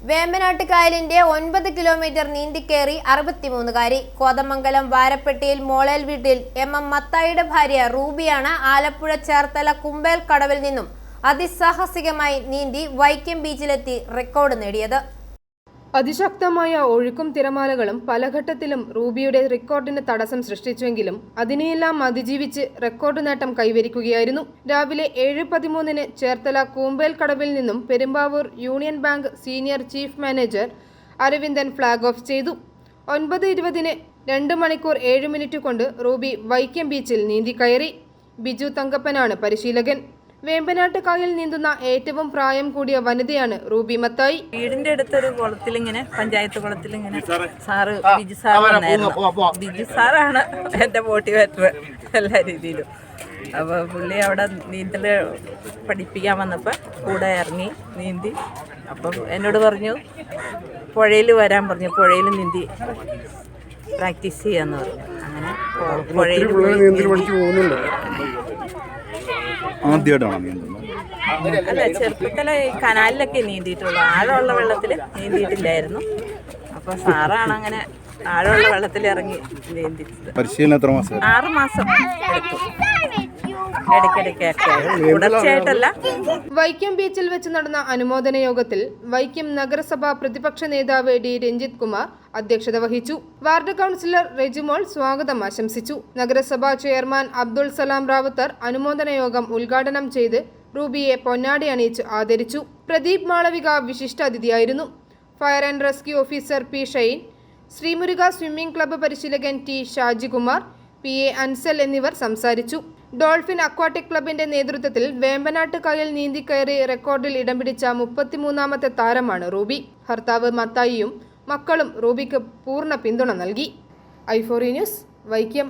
വേമ്പനാട്ട് കായലിന്റെ 9 കിലോമീറ്റർ നീന്തിക്കേറി 63കാരി. കോതമംഗലം വാരപ്പെട്ടിയിൽ മോളേൽ വീട്ടിൽ MM മത്തായിയുടെ ഭാര്യ റൂബിയാണ് ആലപ്പുഴ ചേർത്തല കുമ്പേൽ കടവിൽ നിന്നും അതിസാഹസികമായി നീന്തി വൈക്കം ബീച്ചിലെത്തി റെക്കോർഡ് നേടിയത്. അതിശക്തമായ ഒഴുക്കും തിരമാലകളും പല ഘട്ടത്തിലും റൂബിയുടെ റെക്കോർഡിന് തടസ്സം സൃഷ്ടിച്ചുവെങ്കിലും അതിനെയെല്ലാം അതിജീവിച്ച് റെക്കോർഡ് നേട്ടം കൈവരിക്കുകയായിരുന്നു. രാവിലെ 7:13 ചേർത്തല കൂമ്പേൽ കടവിൽ നിന്നും Perumbavoor union bank senior chief manager Aravindan flag off ചെയ്തു. 9:20 2 മണിക്കൂർ 7 മിനിറ്റ് കൊണ്ട് റൂബി വൈക്കം ബീച്ചിൽ നീന്തി കയറി. ബിജു തങ്കപ്പനാണ് പരിശീലകൻ. വേമ്പനാട്ട് കായൽ നീന്തുന്ന ഏറ്റവും പ്രായം കൂടിയ വനിതയാണ് റൂബി മത്തായി. വീടിന്റെ അടുത്തൊരു കുളത്തിലിങ്ങനെ പഞ്ചായത്ത് കുളത്തിലിങ്ങനെ സാറ് ബിജു സാർ വന്നായിരുന്നു. ബിജു സാറാണ് എൻ്റെ മോട്ടിവേറ്റർ എല്ലാ രീതിയിലും. അപ്പോൾ പുള്ളി അവിടെ നീന്തൽ പഠിപ്പിക്കാൻ വന്നപ്പോൾ കൂടെ ഇറങ്ങി നീന്തി. അപ്പം എന്നോട് പറഞ്ഞു പുഴയിൽ വരാൻ പറഞ്ഞു, പുഴയിൽ നീന്തി പ്രാക്ടീസ് ചെയ്യാന്ന് പറഞ്ഞു. അങ്ങനെ പുഴയിൽ അല്ല, ചെറുപ്പത്തിലെ കനാലിലൊക്കെ നീന്തിയിട്ടുള്ളൂ. ആഴമുള്ള വെള്ളത്തിൽ നീന്തിയിട്ടില്ലായിരുന്നു. അപ്പോൾ സാറാണ് അങ്ങനെ ആഴമുള്ള വെള്ളത്തിൽ ഇറങ്ങി നീന്തിച്ചത്. 6 മാസം എടുത്തു. ഇടയ്ക്കിടയ്ക്കൊക്കെ തുടർച്ചയായിട്ടല്ല. വൈക്കം ബീച്ചിൽ വെച്ച് നടന്ന അനുമോദന യോഗത്തിൽ വൈക്കം നഗരസഭാ പ്രതിപക്ഷ നേതാവ് ഡി രഞ്ജിത് കുമാർ അധ്യക്ഷത വഹിച്ചു. വാർഡ് കൗൺസിലർ റെജിമോൾ സ്വാഗതം ആശംസിച്ചു. നഗരസഭാ ചെയർമാൻ അബ്ദുൾ സലാം റാവുത്തർ അനുമോദന യോഗം ഉദ്ഘാടനം ചെയ്ത് റൂബിയെ പൊന്നാടി അണിയിച്ച് ആദരിച്ചു. പ്രദീപ് മാളവിക വിശിഷ്ടാതിഥിയായിരുന്നു. Fire and rescue officer P Shine, Sreemuruka swimming club പരിശീലകൻ ടി ഷാജികുമാർ, PA അൻസൽ എന്നിവർ സംസാരിച്ചു. ഡോൾഫിൻ അക്വാട്ടിക് ക്ലബിന്റെ നേതൃത്വത്തിൽ വേമ്പനാട്ട് കായൽ നീന്തിക്കയറി റെക്കോർഡിൽ ഇടം പിടിച്ച 33ാമത്തെ താരമാണ് റൂബി. ഭർത്താവ് മത്തായിയും മക്കളും റൂബിക്ക് പൂർണ്ണ പിന്തുണ നൽകി. i4 news, Vaikom.